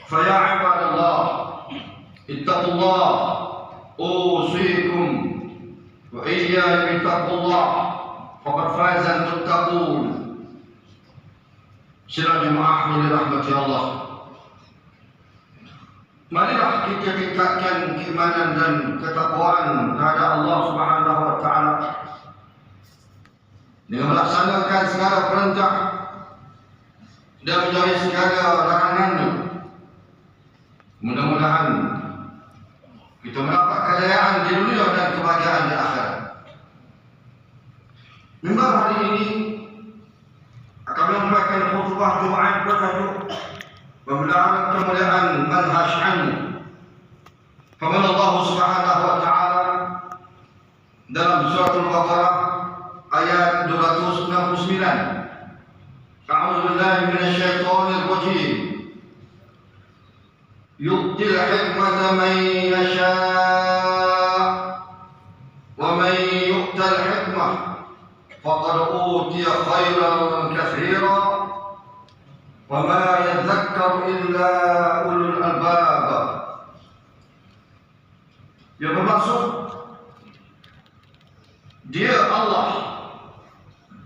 فيا عباد الله اتقوا الله أوصيكم وإياي بتقوى الله فقد فاز المتقون. Sidang jemaah yang dirahmati Allah, marilah kita tingkatkan keimanan dan ketakwaan kepada Allah Subhanahu wa taala dengan melaksanakan segala perintah dan menjauhi segala larangannya. Mudah-mudahan kita mendapat kejayaan di dunia dan kebahagiaan di akhirat. Mimbar hari ini akan memberikan khutbah Jumaat bertajuk Pemeliharaan Kemuliaan Manhaj Ilmu. Firman Allah Subhanahu wa taala dalam surat Al-Baqarah ayat 269. A'udzu billahi minasyaitonir rajim. Yu'til hikmata man yasha' wa man yu'tal hikmah faqad utiya khairan katsira wa ma yadhakkaru illa ulul albab. Yang bermaksud dia Allah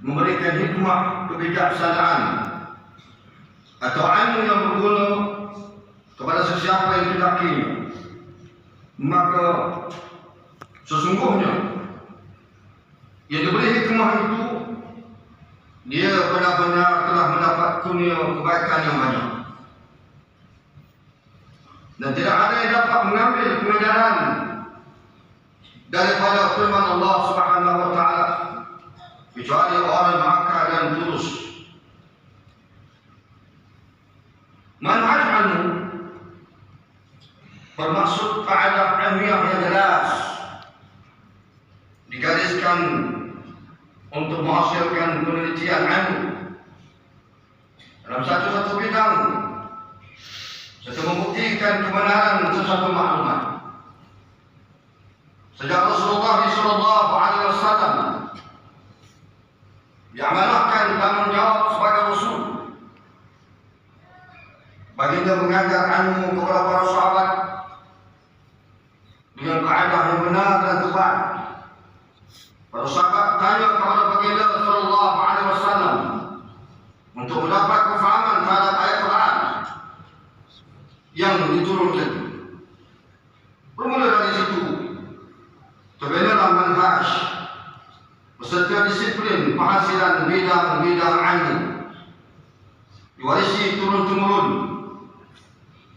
memberikan hikmah, kebijaksanaan atau ilmu yang berguna kepada sesiapa yang dikehendaki, maka sesungguhnya yang diberi hikmah itu dia benar-benar telah mendapat kurnia kebaikan yang banyak, dan tidak ada yang dapat mengambil pengajaran daripada firman Allah Subhanahu wa taala kecuali orang yang berakal dan tulus. Manhaj ilmu bermaksud kaedah ilmiah yang jelas digariskan untuk menghasilkan penelitian ilmu dalam satu bidang serta membuktikan kebenaran sesuatu maklumat. Sejak Rasulullah SAW diamanahkan tanggungjawab sebagai Rasul, baginda mengajar ilmu kepada para sahabat dengan kaedah yang benar dan tepat. Para sahabat tanya kepada baginda SAW untuk mendapat kefahaman terhadap ayat Quran yang diturunkan. Bermula dari situ terbinalah manhaj beserta disiplin penghasilan bidang-bidang ilmu diwarisi turun-temurun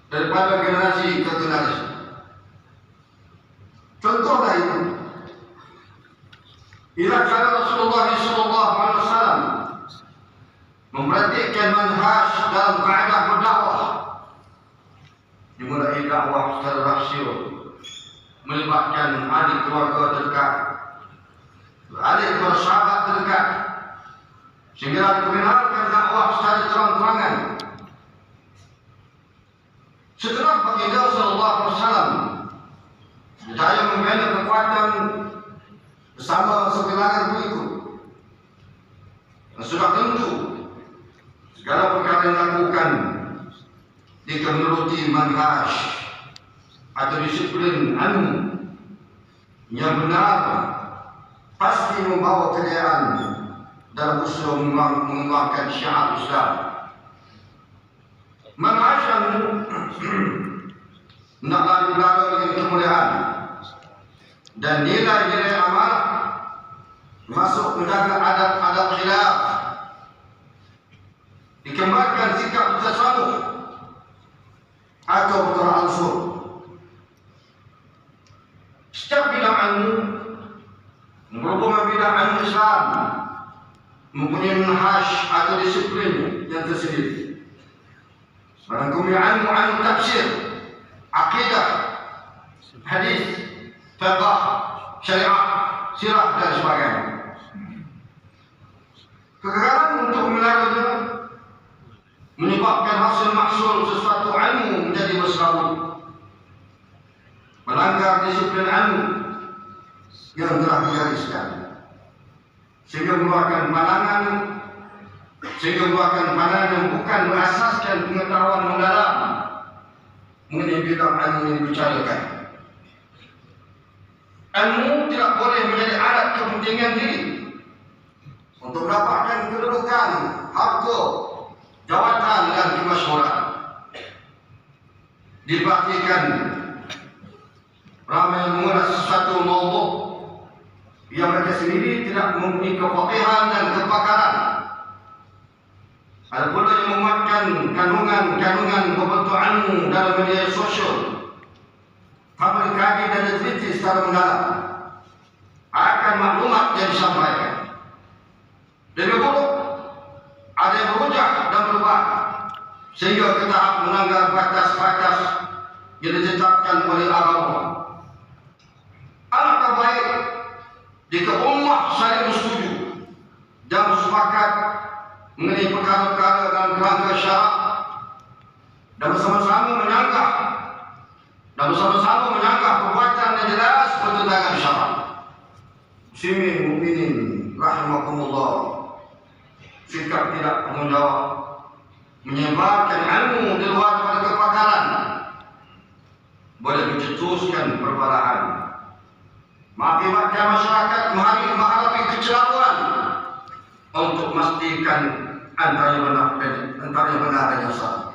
daripada generasi ke generasi. Contohnya itu ialah cara Rasulullah SAW mempraktikkan manhaj dalam kaedah berdakwah, dimulai dakwah secara rahsia melibatkan ahli keluarga terdekat, ahli keluarga sahabat terdekat, sehingga dibenarkan dakwah secara terang-terangan. Setelah baginda SAW berjaya membina kekuatan bersama sebilangan pengikut, dan sudah tentu segala perkara yang dilakukan jika menuruti manhaj atau disiplin ilmu yang benar pasti membawa kejayaan dalam usaha mengembangkan syiar Islam. Manhaj ilmu hendaklah dipelihara dengan kemuliaan dan nilai-nilai amal, termasuk menjaga adab-adab khilaf, dikembangkan sikap bertasamuh atau berteransur. Setiap bidang ilmu berhubungan bidang ilmu Islam mempunyai manhaj atau disiplin yang tersendiri. Barangkali ilmu tafsir, akidah, hadis, fiqh, syariah, sirah dan sebagainya. Kegagalan untuk memelihara menyebabkan hasil mahsul sesuatu ilmu menjadi berserabut, melanggar disiplin ilmu yang telah digariskan, sehingga mengeluarkan pandangan yang bukan berasaskan pengetahuan mendalam bidang ilmu yang dibicarakan. Ilmu tidak boleh menjadi alat kepentingan diri untuk mendapatkan kedudukan, harta, jawatan dan kemasyhuran. Dipastikan ramai mengulas satu maudhu yang mereka sendiri tidak mempunyai kefaqihan dan kepakaran. Ada pula yang memuatkan kandungan pembentuk ilmu dalam media sosial tanpa dikaji dan diteliti secara mendalam akan maklumat yang disampaikan. Lebih buruk, ada yang berhujah dan berubah sehingga ke tahap melanggar batas-batas yang ditetapkan oleh agama. Alangkah baik jika ummah saling bersetuju dan bersepakat mengenai perkara-perkara dalam kerangka syarak dan bersama-sama menyanggah perbuatan yang jelas bertentangan syarak. Muslimin mukminin rahimakumullah, sikap tidak bertanggungjawab menyebarkan ilmu di luar pada kepakaran boleh mencetuskan perbalahan, mengakibatkan masyarakat menghadapi kecelakaan untuk memastikan antara yang benar dan yang salah.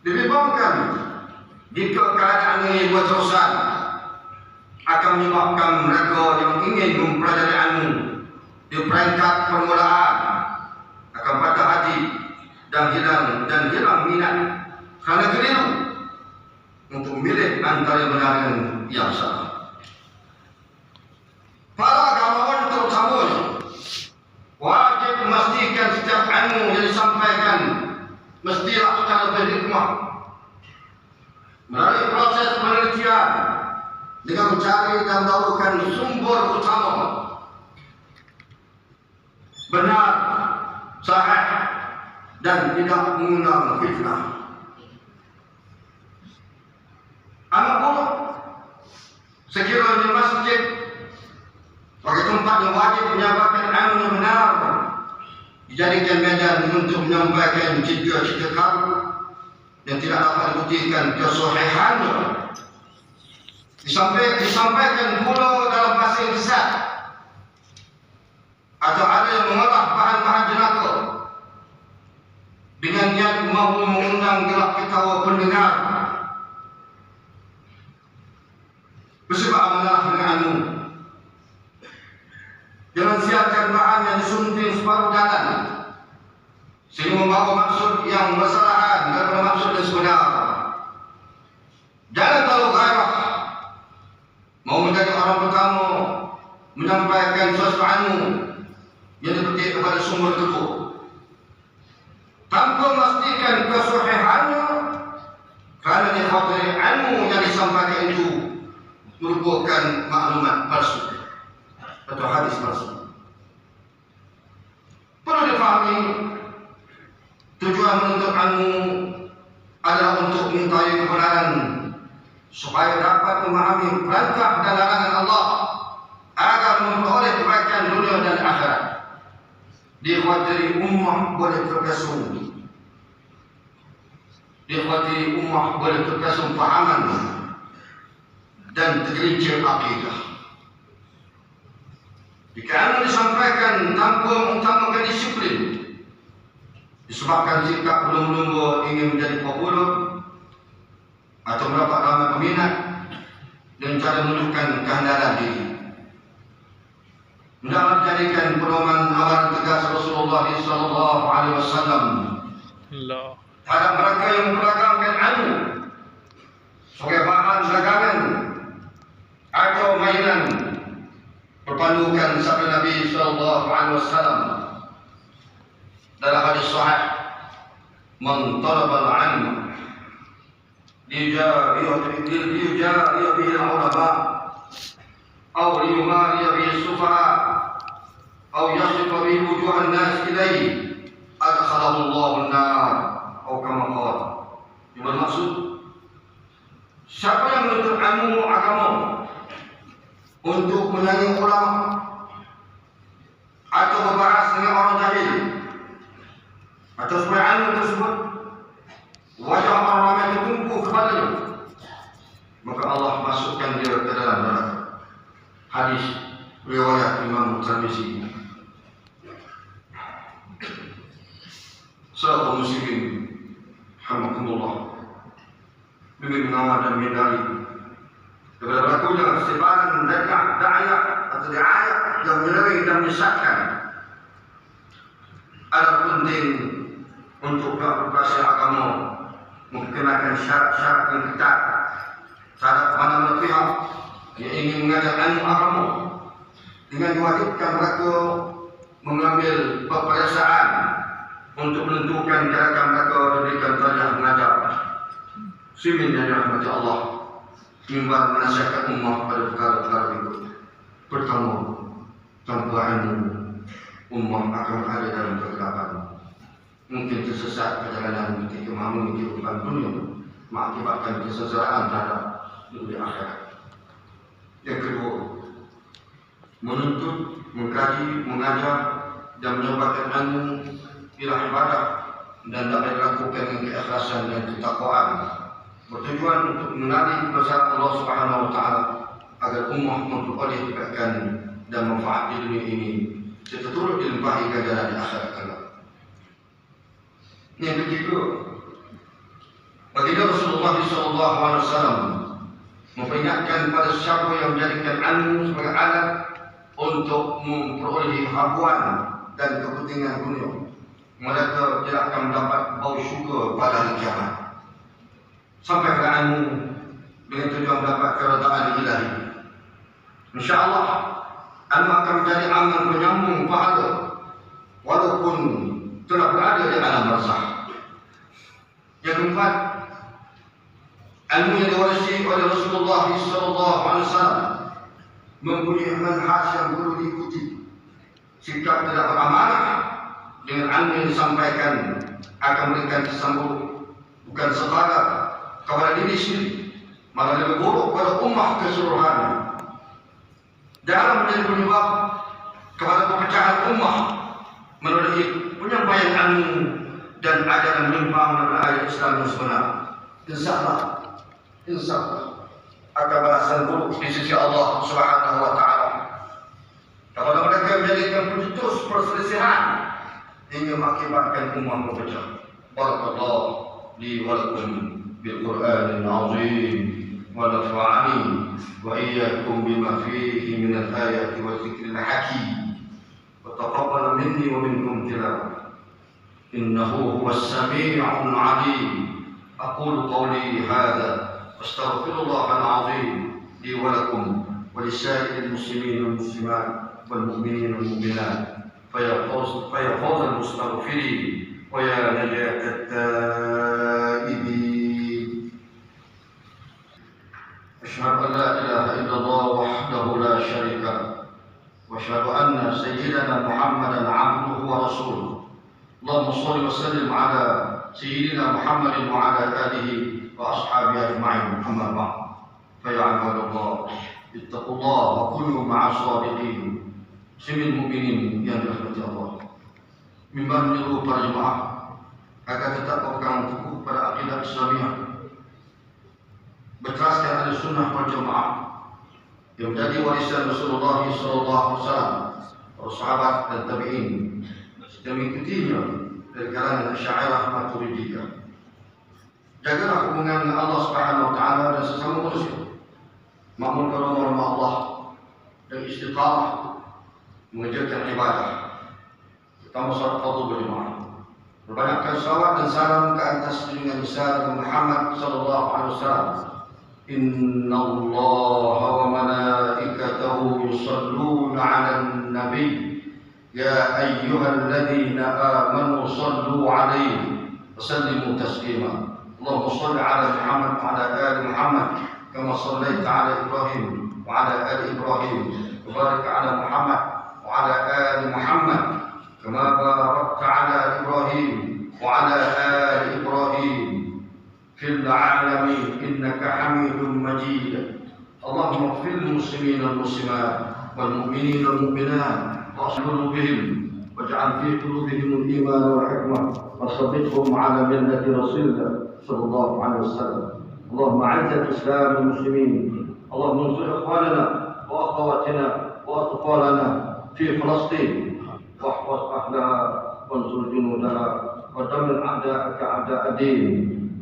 Dibimbangkan jika keadaan ini berterusan akan menyebabkan mereka yang ingin mempelajari ilmu di peringkat permulaan akan patah hati dan hilang minat kerana keliru untuk memilih antara yang benar dan yang salah. Para agamawan terutamanya wajib memastikan setiap ilmu yang disampaikan mestilah secara berhikmah melalui proses penelitian dengan mencari dan mendahulukan sumber utama benar, sahih dan tidak mengundang fitnah. Amat buruk sekiranya masjid sebagai tempat yang wajib menyampaikan ilmu yang benar dijadikan medan untuk menyampaikan cerita-cerita kamu yang tidak dapat dibuktikan kesahihannya. Disampaikan pula dalam bahasa yang sesat atau ada yang mengolah bahan-bahan jenaka dengan niat mahu mengundang gelak ketawa pendengar. Bersebab amalah dengan ilmu. Jangan siarkan bahan yang disunting separuh jalan sehingga membawa maksud yang bersalahan daripada maksud yang sebenar. Jangan terlalu gairah mau menjadi orang pertama menyampaikan sesuatu ilmu yang dipetik kepada sumber kedua tanpa memastikan kesahihannya kerana dikhawatir ilmu yang disampaikan itu merupakan maklumat palsu atau hadis palsu. Perlu difahami tujuan menuntut ilmu adalah untuk mengetahui kebenaran supaya dapat memahami perintah dan larangan Allah agar memperoleh kebaikan dunia dan akhirat. Dikhawatiri ummah boleh terkesung fahaman dan tergelincir akidah. Jika ilmu disampaikan tanpa mengutamakan disiplin disebabkan sikap belum-belum ingin menjadi populer atau mendapat ramai peminat dengan cara menunjukkan kehandalan diri, hendaklah dijadikan pedoman amalan tegas Rasulullah SAW terhadap mereka yang memperdagangkan ilmu sebagai bahan dagangan atau mainan. Berpandukan sabda Nabi SAW dalam hadis sahih, "Man talaba al-'ilma liyujariya bihi al-ulama aw liyumariya bihi as-sufaha aw yasifa bihi wujuh an-nas ilayhi adkhalahu Allah an-nar." Atau kama qala. Yang bermaksud, siapa yang menuntut ilmu agama untuk menyanyi ulama atau membahas dengan orang jahil atau supaya ilmu tersebut wajah orang ramai terkumpul ke kepadanya, maka Allah masukkan dia ke dalam neraka. Hadis riwayat Imam Tirmizi. Sahabat muslimin, alhamdulillah, demi mengawal dan menghindari daripada berlakunya sebaran da'aya atau di'ayat yang menyeleweng dan menyesatkan. Ada penting untuk berpakaian agama menggunakan syarat-syarat yang ketat. Syarat mana-mana pihak yang ingin mengajar ilmu agama dengan diwajibkan mereka mengambil peperiksaan untuk menentukan kira-kira mereka diberikan tanya mengajar. Simin yang dirahmati Allah, mimbar menasihatkan ummah pada perkara-perkara berikut. Pertama, tanpa ilmu ummah akan ada dalam kegelapan. Mungkin tersesat perjalanan ketika memahami kehidupan dunia, mengakibatkan kesesaraan terhadap dunia akhirat. Yang kedua, menuntut, mengkaji, mengajar dan menyebarkan ilmu ialah ibadah dan dapat dilakukan dengan keikhlasan dan ketakwaan, bertujuan untuk mengenali kebesaran Allah Subhanahu wa taala agar ummah memperoleh kebaikan dan manfaat di dunia ini serta turut dilimpahi ganjaran di akhirat kelak. Yang ketiga, baginda Rasulullah SAW memperingatkan pada siapa yang menjadikan ilmu sebagai alat untuk memperoleh habuan dan kepentingan dunia, mereka tidak akan mendapat bau syurga pada hari kiamat. Sampai ke ilmu dengan tujuan mendapat keredaan ilahi. InsyaAllah ilmu akan menjadi amal penyambung pahala walaupun telah berada di alam barzakh. Yang keempat, ilmu yang diwarisi oleh Rasulullah SAW mempunyai manhaj yang perlu diikuti. Sikap tidak beramanah dengan ilmu yang disampaikan akan memberikan kesan buruk bukan sekadar kepada diri sendiri, malah lebih buruk kepada ummah keseluruhannya. Dalam menjadi penyebab kepada perpecahan ummah melalui penyampaian ilmu dan ajaran menyimpang daripada ayat Islam yang sebenar. InsyaAllah akan balasan buruk di sisi Allah Subhanahu wa taala kepada mereka yang menjadikan pencetus perselisihan hingga mengakibatkan ummah berpecah. Barakallahu li wa lakum bil Qur'anil azim wa nafa'ani wa iyyakum bima fihi min al-ayati wa dzikril hakim wa taqabbal minni wa minkum tilawah innahu huwas sami'ul 'alim. Aqulu qawli hadha astaghfirullahal 'azim li wa lakum wa lisa'iril muslimin wal muslimat wal mu'minin wal mu'minat فيفوز المستغفرين ويا نجاة التائبين. أشهد أن لا إله إلا الله وحده لا شريك له وأشهد أن سيدنا محمدا عبده ورسوله. اللهم صل وسلم على سيدنا محمد وعلى آله وأصحابه أجمعين. أما بعد فيا عباد الله اتقوا الله وكونوا مع الصادقين. Muslimin mukminin yang dirahmati Allah, mimbar menyeru para jemaah agar tetap berpegang teguh pada akidah Islamiyah, berteraskan ahli sunnah wal jamaah yang menjadi warisan Rasulullah SAW, para sahabat dan tabi'in, dan mengikutinya dari kalangan Asy'ariyah Maturidiyah. Jagalah hubungan dengan Allah Subhanahu wa taala dan sesama manusia, makmurkan rumah Allah dan istiqamah mengerjakan ibadah, terutama salat fardu berjemaah. Berbanyakkan salawat dan salam ke atas junjungan besar Muhammad sallallahu alaihi wasallam. Innallaha wa malaikatahu yusalluna 'alan nabiy ya ayyuhalladzina amanu sallu 'alaihi wa sallimu taslima. Allahumma shalli 'ala Muhammad wa 'ala ali Muhammad kama shallaita 'ala Ibrahim wa 'ala ali Ibrahim wa barik 'ala Muhammad وعلى آل محمد كما باركت على إبراهيم وعلى آل إبراهيم في العالمين إنك حميد مجيد. اللهم اغفر للمسلمين والمسلمات والمؤمنين والمؤمنات واصلح قلوبهم واجعل في قلوبهم الإيمان والحكمة وثبتهم على ملة رسولك صلى الله عليه وسلم. اللهم أعز الإسلام والمسلمين، اللهم انصر إخواننا وأخواتنا وأطفالنا في فلسطين، واحفظ أهلها وانصر جنودها ودمر أعداءك أعداء الدين.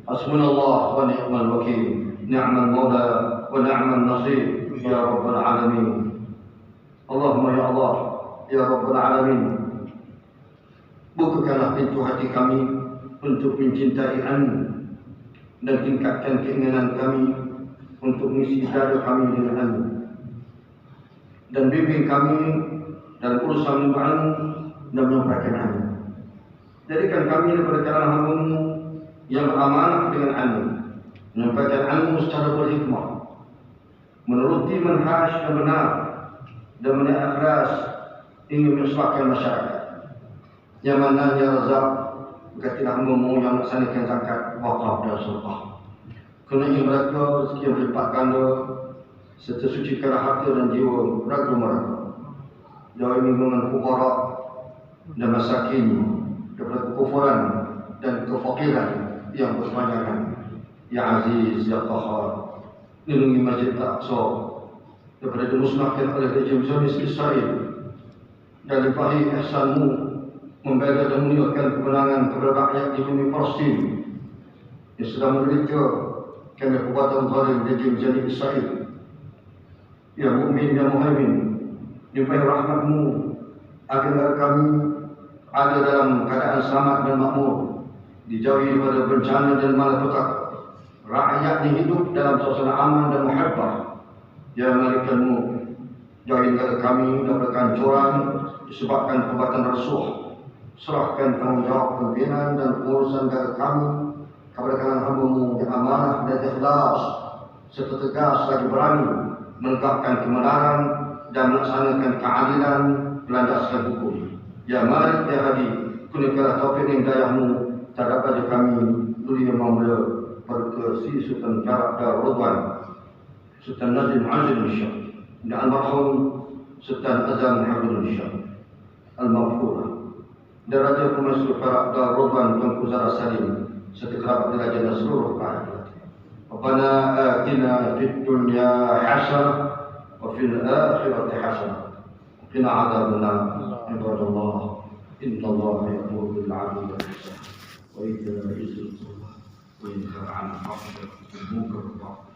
حسبنا الله ونعم الوكيل، نعم المولى ونعم النصير يا رب العالمين. اللهم ya Allah, ya Rabbal Alamin, bukakanlah pintu hati kami untuk mencintai-Mu dan tingkatkan keinginan kami untuk mengisi dada kami dengan-Mu, dan bimbing kami dalam urusan menyembah-Mu dan menyampaikan-Mu. Jadikan kami daripada kalangan hamba-Mu yang amanah dengan-Mu, menyampaikan-Mu secara berhikmah, menuruti manhaj yang benar dan ikhlas ingin menyelamatkan masyarakat. Yang mana ya Razak, berkatilah hamba-Mu yang melaksanakan zakat, wakaf dan sedekah. Kerana mereka sekian berlipat ganda serta sucikanlah harta dan jiwa raga mereka. Jauhi dengan fuqara dan masakin daripada kekufuran dan kefakiran yang berkepanjangan. Ya Aziz, Ya Qahar, lindungi Masjid Al-Aqsa daripada dimusnahkan oleh rejim Zionis Israel, dan limpahi ihsan-Mu membela dan menunjukkan kemenangan kepada rakyat di bumi Palestin yang sedang menderita kerana perbuatan zalim rejim Zionis Israel. Ya Mukmin, Ya Muhaimin, limpahi rahmat-Mu agar kami ada dalam keadaan selamat dan makmur, dijauhi daripada bencana dan malapetaka. Rakyat hidup dalam suasana aman dan muhabbah. Ya Malik-Mu, jauhi negara kami daripada kehancuran disebabkan perbuatan rasuah. Serahkan tanggungjawab pimpinan dan urusan negara kami kepada kalangan hamba-Mu yang amanah dan ikhlas, serta tegas lagi berani menegakkan kebenaran dan melaksanakan keadilan berlandaskan hukum. Ya Malik, Ya Hadi, kurniakanlah taufik dan hidayah-Mu terhadap raja kami Duli Yang Maula Perkesi Sultan Karak Darul Ridwan, Sultan Nazim Azim Syah, dan almarhum Sultan Azam Muhammad Syah Al-Maghfurah, dan Raja Permaisuri Karak Darul Ridwan Tuanku Zara Salim, serta kerabat diraja dan seluruh rakyat. Rabbana atina fid dunya hasanah wa fil akhirati hasanah wa qina adzabannar. Ibadallah, innallaha ya'muru bil 'adli wal ihsan wa ita'i dzil qurba wa yanha 'anil fahsya'i wal munkari wal baghi